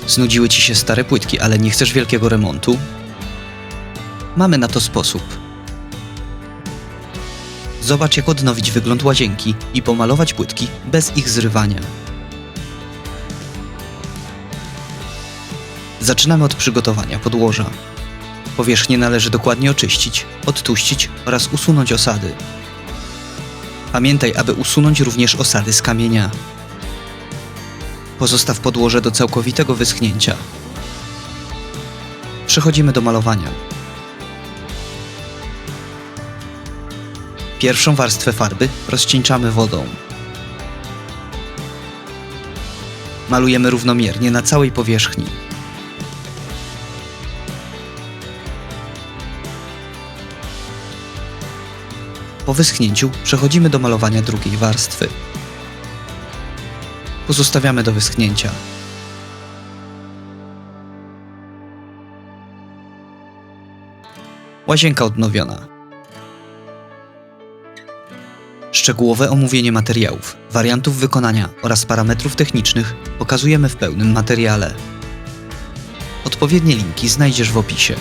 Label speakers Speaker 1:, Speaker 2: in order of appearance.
Speaker 1: Znudziły Ci się stare płytki, ale nie chcesz wielkiego remontu? Mamy na to sposób. Zobacz, jak odnowić wygląd łazienki i pomalować płytki bez ich zrywania. Zaczynamy od przygotowania podłoża. Powierzchnię należy dokładnie oczyścić, odtuścić oraz usunąć osady. Pamiętaj, aby usunąć również osady z kamienia. Pozostaw podłoże do całkowitego wyschnięcia. Przechodzimy do malowania. Pierwszą warstwę farby rozcieńczamy wodą. Malujemy równomiernie na całej powierzchni. Po wyschnięciu przechodzimy do malowania drugiej warstwy. Pozostawiamy do wyschnięcia. Łazienka odnowiona. Szczegółowe omówienie materiałów, wariantów wykonania oraz parametrów technicznych pokazujemy w pełnym materiale. Odpowiednie linki znajdziesz w opisie.